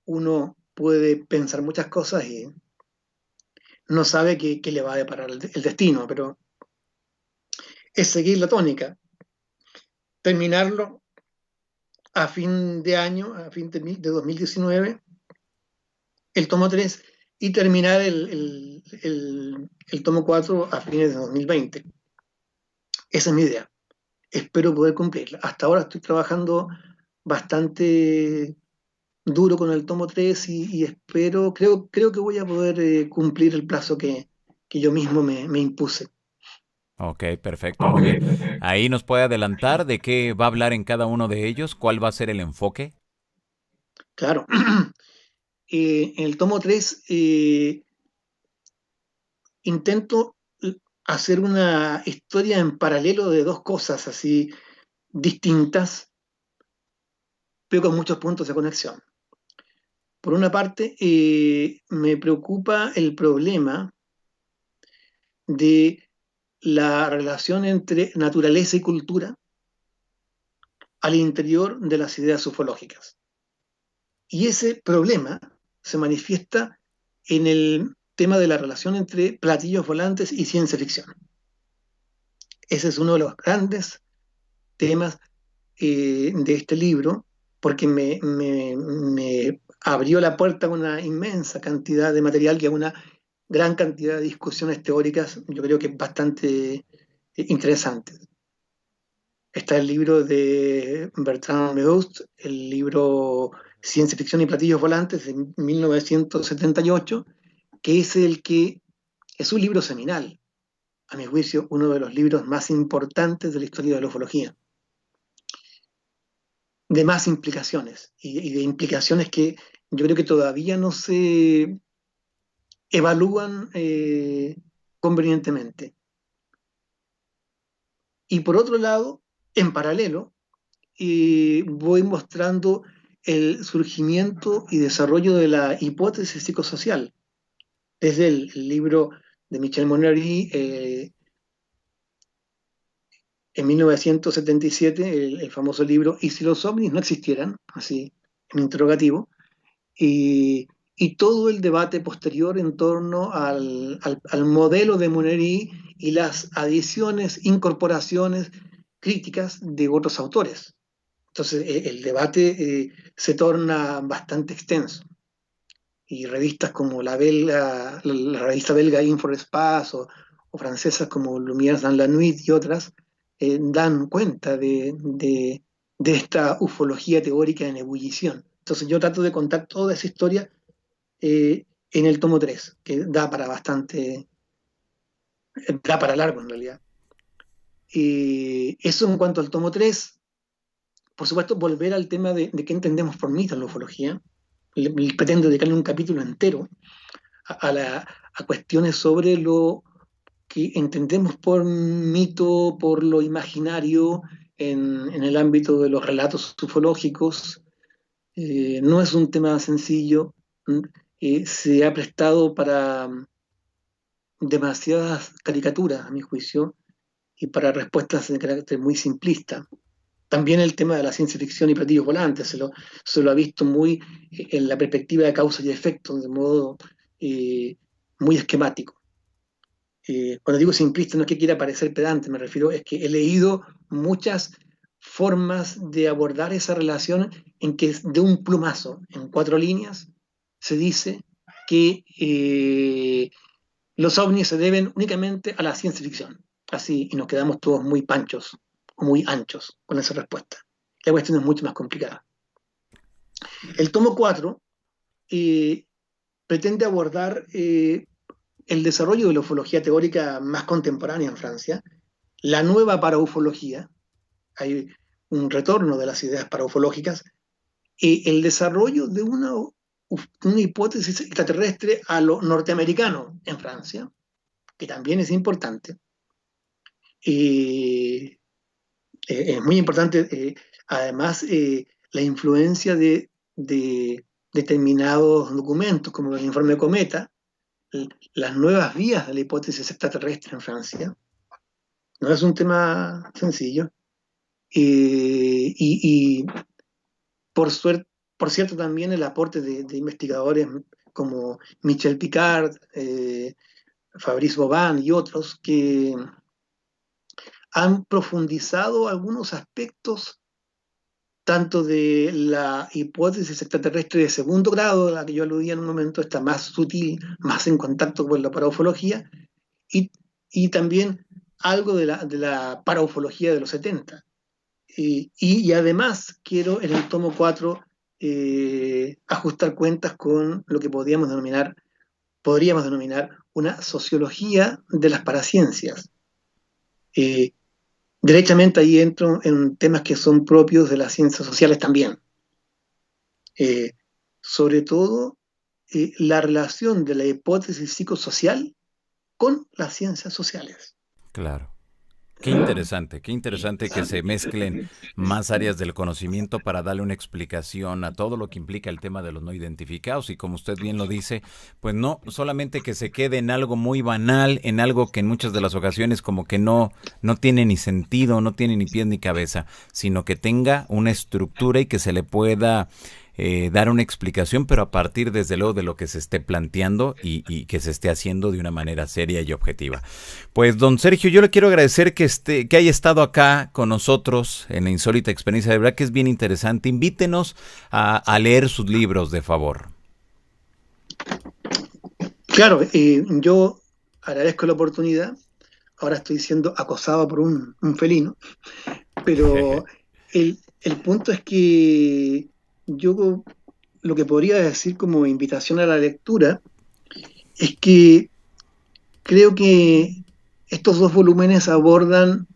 uno puede pensar muchas cosas y no sabe qué le va a deparar el destino, pero es seguir la tónica, terminarlo a fin de año, a fin de 2019, el tomo 3 y terminar el tomo 4 a fines de 2020. Esa es mi idea. Espero poder cumplirla. Hasta ahora estoy trabajando bastante duro con el tomo 3 y espero, creo que voy a poder cumplir el plazo que yo mismo me impuse. Ok, perfecto, muy bien. Ahí nos puede adelantar de qué va a hablar en cada uno de ellos, cuál va a ser el enfoque. Claro, en el tomo 3 intento hacer una historia en paralelo de dos cosas así distintas, pero con muchos puntos de conexión. Por una parte, me preocupa el problema de la relación entre naturaleza y cultura al interior de las ideas ufológicas. Y ese problema se manifiesta en el tema de la relación entre platillos volantes y ciencia ficción. Ese es uno de los grandes temas de este libro, porque me abrió la puerta a una inmensa cantidad de material y a una gran cantidad de discusiones teóricas, yo creo que bastante interesantes. Está el libro de Bertrand Meust, el libro Ciencia ficción y platillos volantes de 1978, que es el que es un libro seminal, a mi juicio, uno de los libros más importantes de la historia de la ufología, de más implicaciones y de implicaciones que yo creo que todavía no se evalúan convenientemente. Y por otro lado, en paralelo, voy mostrando el surgimiento y desarrollo de la hipótesis psicosocial, desde el libro de Michel Monery en 1977, el famoso libro ¿Y si los ovnis no existieran? Así, en interrogativo, y todo el debate posterior en torno al modelo de Monery y las adiciones, incorporaciones críticas de otros autores. Entonces, el debate se torna bastante extenso y revistas como la revista belga Info-Espace o francesas como Lumière dans la Nuit y otras dan cuenta de esta ufología teórica en ebullición. Entonces yo trato de contar toda esa historia en el tomo 3 que da para bastante, da para largo en realidad. Eso en cuanto al tomo 3. Por supuesto, volver al tema de qué entendemos por mito en la ufología. Pretendo dedicarle un capítulo entero a cuestiones sobre lo que entendemos por mito, por lo imaginario, en el ámbito de los relatos ufológicos. No es un tema sencillo. Se ha prestado para demasiadas caricaturas, a mi juicio, y para respuestas de carácter muy simplista. También el tema de la ciencia ficción y platillos volantes se lo ha visto muy en la perspectiva de causa y efecto, de modo muy esquemático. Cuando digo simplista no es que quiera parecer pedante, me refiero es que he leído muchas formas de abordar esa relación en que de un plumazo, en 4 líneas, se dice que los ovnis se deben únicamente a la ciencia ficción. Así, y nos quedamos todos muy panchos o muy anchos con esa respuesta. La cuestión es mucho más complicada. El tomo 4 pretende abordar el desarrollo de la ufología teórica más contemporánea en Francia, la nueva paraufología, hay un retorno de las ideas paraufológicas, y el desarrollo de una hipótesis extraterrestre a lo norteamericano en Francia, que también es importante. Es muy importante, además, la influencia de determinados documentos, como el informe Cometa, las nuevas vías de la hipótesis extraterrestre en Francia. No es un tema sencillo. Y por cierto, también el aporte de investigadores como Michel Picard, Fabrice Vauban y otros que han profundizado algunos aspectos tanto de la hipótesis extraterrestre de segundo grado, a la que yo aludía en un momento, está más sutil, más en contacto con la paraufología, y, y también algo de la paraufología de los 70. Y además quiero en el tomo 4 ajustar cuentas con lo que podríamos denominar una sociología de las paraciencias. Derechamente ahí entro en temas que son propios de las ciencias sociales también. Eh, Sobre todo la relación de la hipótesis psicosocial con las ciencias sociales. Claro. qué interesante que se mezclen más áreas del conocimiento para darle una explicación a todo lo que implica el tema de los no identificados y como usted bien lo dice, pues no solamente que se quede en algo muy banal, en algo que en muchas de las ocasiones como que no tiene ni sentido, no tiene ni pies ni cabeza, sino que tenga una estructura y que se le pueda dar una explicación, pero a partir desde luego de lo que se esté planteando y que se esté haciendo de una manera seria y objetiva. Pues don Sergio, yo le quiero agradecer que haya estado acá con nosotros en la insólita experiencia, de verdad que es bien interesante. Invítenos a leer sus libros, de favor. Claro, yo agradezco la oportunidad. Ahora estoy siendo acosado por un felino, pero el punto es que yo lo que podría decir como invitación a la lectura es que creo que estos 2 volúmenes abordan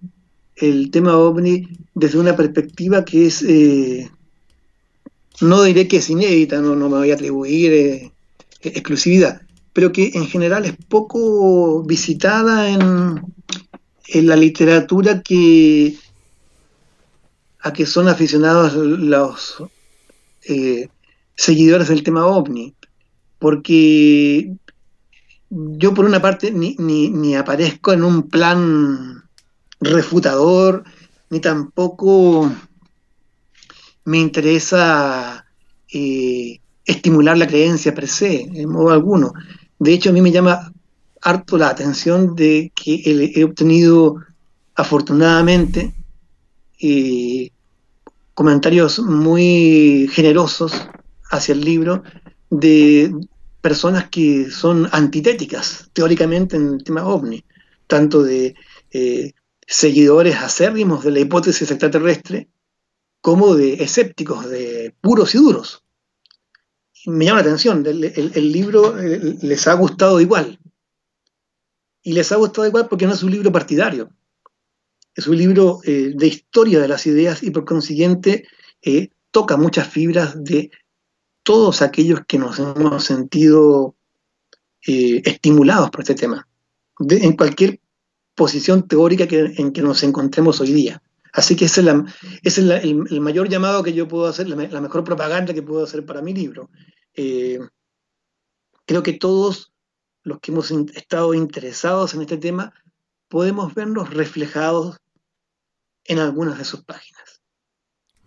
el tema ovni desde una perspectiva que es, no diré que es inédita, no me voy a atribuir exclusividad, pero que en general es poco visitada en la literatura a que son aficionados los eh, seguidores del tema ovni, porque yo por una parte ni aparezco en un plan refutador, ni tampoco me interesa estimular la creencia per se, en modo alguno. De hecho, a mí me llama harto la atención de que he obtenido, afortunadamente, eh, comentarios muy generosos hacia el libro de personas que son antitéticas teóricamente en el tema ovni, tanto de seguidores acérrimos de la hipótesis extraterrestre como de escépticos, de puros y duros. Me llama la atención, el libro les ha gustado igual, y les ha gustado igual porque no es un libro partidario, Es un libro de historia de las ideas y por consiguiente toca muchas fibras de todos aquellos que nos hemos sentido estimulados por este tema, en cualquier posición teórica en que nos encontremos hoy día. Así que el mayor llamado que yo puedo hacer, la mejor propaganda que puedo hacer para mi libro. Eh, Creo que todos los que hemos estado interesados en este tema podemos vernos reflejados en algunas de sus páginas.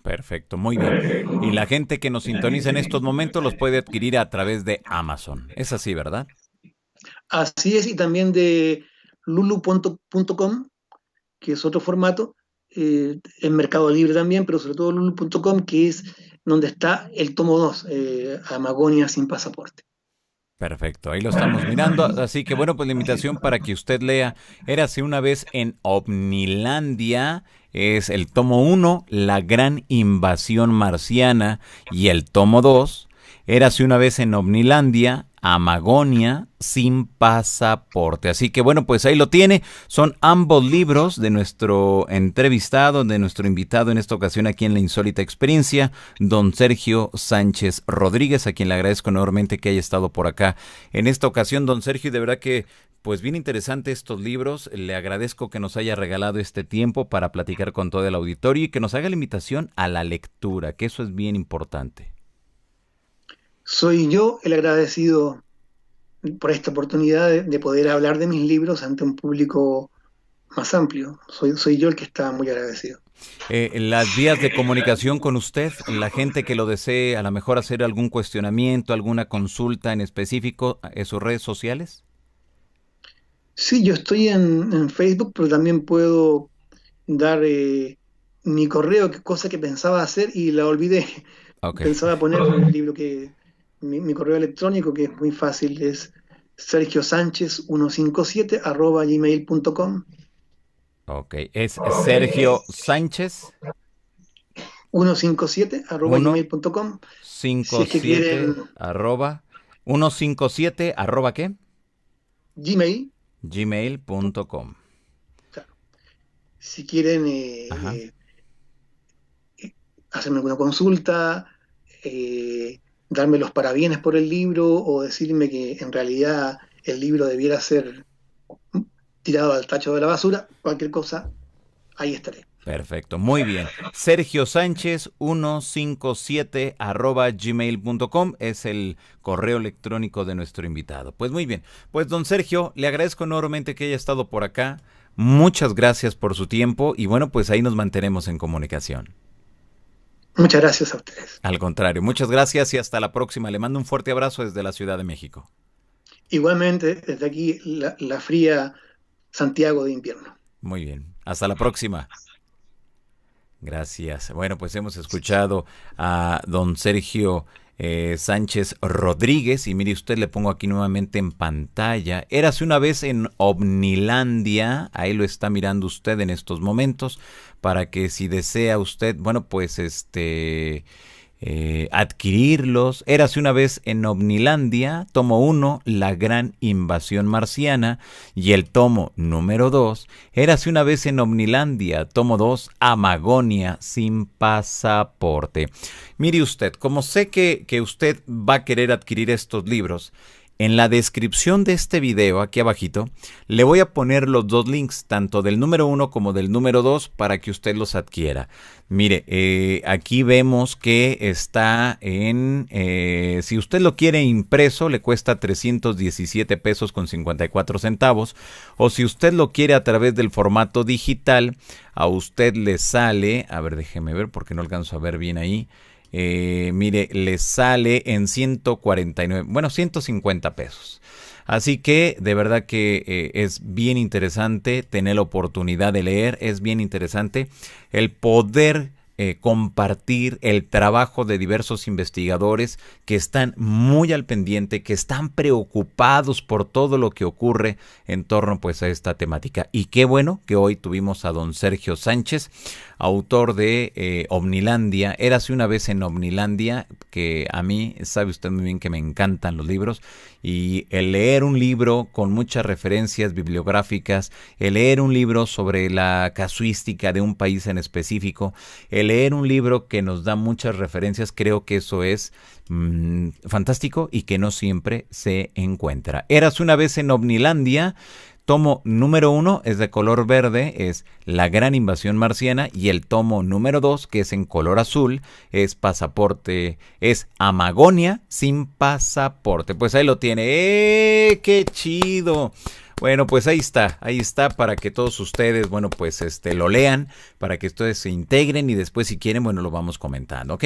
Perfecto, muy bien. Y la gente que nos sintoniza en estos momentos los puede adquirir a través de Amazon. Es así, ¿verdad? Así es, y también de lulu.com, que es otro formato, en Mercado Libre también, pero sobre todo lulu.com, que es donde está el tomo 2, Amagonia sin pasaporte. Perfecto, ahí lo estamos mirando. Así que bueno, pues la invitación para que usted lea Érase una vez en Omnilandia. Es el tomo 1, La Gran Invasión Marciana, y el tomo 2, Érase una vez en Omnilandia, Amagonia sin pasaporte. Así que bueno, pues ahí lo tiene. Son ambos libros de nuestro entrevistado, de nuestro invitado en esta ocasión aquí en La Insólita Experiencia, don Sergio Sánchez Rodríguez, a quien le agradezco enormemente que haya estado por acá en esta ocasión, don Sergio, y de verdad que pues bien interesante estos libros. Le agradezco que nos haya regalado este tiempo para platicar con todo el auditorio y que nos haga la invitación a la lectura, que eso es bien importante. Soy yo el agradecido por esta oportunidad de poder hablar de mis libros ante un público más amplio. Soy yo el que está muy agradecido. Las vías de comunicación con usted, la gente que lo desee, a lo mejor hacer algún cuestionamiento, alguna consulta en específico en sus redes sociales. Sí, yo estoy en Facebook, pero también puedo dar mi correo, cosa que pensaba hacer y la olvidé. Ok, Pensaba poner el libro mi correo electrónico, que es muy fácil, es sergiosánchez157 @gmail.com. ok. Es Sergio Sánchez 157 @gmail.com. Si es que 157 quieren arroba 157 arroba ¿qué? Gmail, Gmail.com. claro. Si quieren Ajá. hacerme alguna consulta, eh, darme los parabienes por el libro o decirme que en realidad el libro debiera ser tirado al tacho de la basura, cualquier cosa, ahí estaré. Perfecto, muy bien. Sergio Sánchez 157 arroba gmail.com es el correo electrónico de nuestro invitado. Pues muy bien, pues don Sergio, le agradezco enormemente que haya estado por acá. Muchas gracias por su tiempo y bueno, pues ahí nos mantenemos en comunicación. Muchas gracias a ustedes. Al contrario, muchas gracias y hasta la próxima. Le mando un fuerte abrazo desde la Ciudad de México. Igualmente, desde aquí, la fría Santiago de invierno. Muy bien, hasta la próxima. Gracias. Bueno, pues hemos escuchado a don Sergio Sánchez Rodríguez y mire usted, le pongo aquí nuevamente en pantalla. Érase una vez en Omnilandia, ahí lo está mirando usted en estos momentos, para que si desea usted, bueno, pues adquirirlos. Érase una vez en Omnilandia, tomo 1, La Gran Invasión Marciana, y el tomo número 2, Érase una vez en Omnilandia, tomo 2, Amagonia sin pasaporte. Mire usted, como sé que usted va a querer adquirir estos libros, en la descripción de este video, aquí abajito, le voy a poner los dos links, tanto del número 1 como del número 2, para que usted los adquiera. Mire, aquí vemos que está si usted lo quiere impreso, le cuesta 317 pesos con 54 centavos, o si usted lo quiere a través del formato digital, a usted le sale, a ver, déjeme ver porque no alcanzo a ver bien ahí. Mire, le sale en 149, bueno, 150 pesos. Así que de verdad que es bien interesante tener la oportunidad de leer, es bien interesante el poder compartir el trabajo de diversos investigadores que están muy al pendiente, que están preocupados por todo lo que ocurre en torno pues a esta temática. Y qué bueno que hoy tuvimos a don Sergio Sánchez, autor de Omnilandia, Érase una vez en Omnilandia, que a mí, sabe usted muy bien que me encantan los libros, y el leer un libro con muchas referencias bibliográficas, el leer un libro sobre la casuística de un país en específico, el leer un libro que nos da muchas referencias, creo que eso es fantástico y que no siempre se encuentra. Érase una vez en Omnilandia. Tomo número 1 es de color verde, es La Gran Invasión Marciana, y el tomo número 2, que es en color azul, es Pasaporte, es Amagonia sin pasaporte. Pues ahí lo tiene. ¡Qué chido! Bueno, pues ahí está para que todos ustedes, bueno, pues lo lean, para que ustedes se integren y después si quieren, bueno, lo vamos comentando, ¿ok?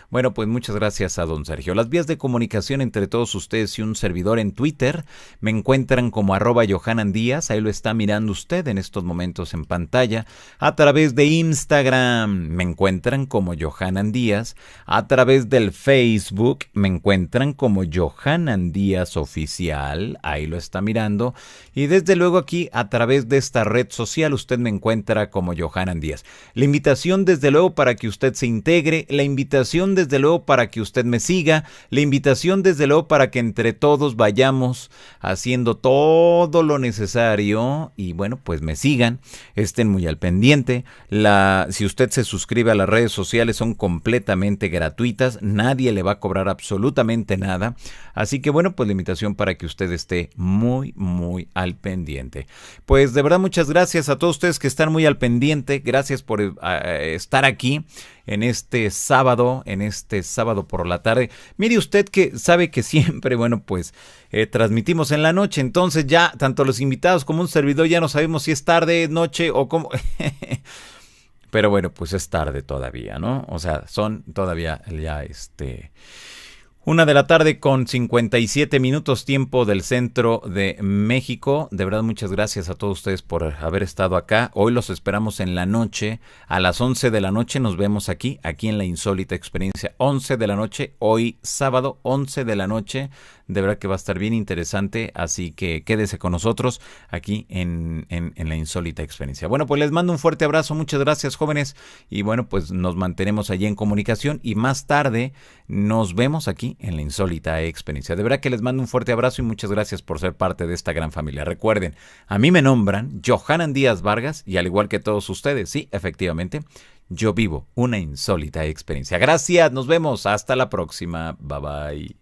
Bueno, pues muchas gracias a don Sergio. Las vías de comunicación entre todos ustedes y un servidor en Twitter me encuentran como @JohananDíaz, ahí lo está mirando usted en estos momentos en pantalla. A través de Instagram me encuentran como Johanan Díaz, a través del Facebook me encuentran como Johanan Díaz Oficial, ahí lo está mirando. Y desde luego aquí, a través de esta red social, usted me encuentra como Johanan Díaz. La invitación desde luego para que usted se integre, la invitación desde luego para que usted me siga, la invitación desde luego para que entre todos vayamos haciendo todo lo necesario y bueno, pues me sigan, estén muy al pendiente. Si usted se suscribe a las redes sociales son completamente gratuitas, nadie le va a cobrar absolutamente nada. Así que bueno, pues la invitación para que usted esté muy al pendiente. Pues de verdad muchas gracias a todos ustedes que están muy al pendiente. Gracias por estar aquí en este sábado por la tarde. Mire usted que sabe que siempre, bueno, pues transmitimos en la noche, entonces ya tanto los invitados como un servidor ya no sabemos si es tarde, noche o cómo. Pero bueno, pues es tarde todavía, ¿no? O sea, son todavía ya 1:00 con 57 minutos tiempo del centro de México. De verdad, muchas gracias a todos ustedes por haber estado acá. Hoy los esperamos en la noche. A las 11 de la noche nos vemos aquí en la Insólita Experiencia. 11 de la noche, hoy sábado, 11 de la noche. De verdad que va a estar bien interesante, así que quédese con nosotros aquí en la Insólita Experiencia. Bueno, pues les mando un fuerte abrazo, muchas gracias jóvenes, y bueno, pues nos mantenemos allí en comunicación y más tarde nos vemos aquí en la Insólita Experiencia. De verdad que les mando un fuerte abrazo y muchas gracias por ser parte de esta gran familia. Recuerden, a mí me nombran Johanan Díaz Vargas y al igual que todos ustedes, sí, efectivamente, yo vivo una insólita experiencia. Gracias, nos vemos, hasta la próxima, bye bye.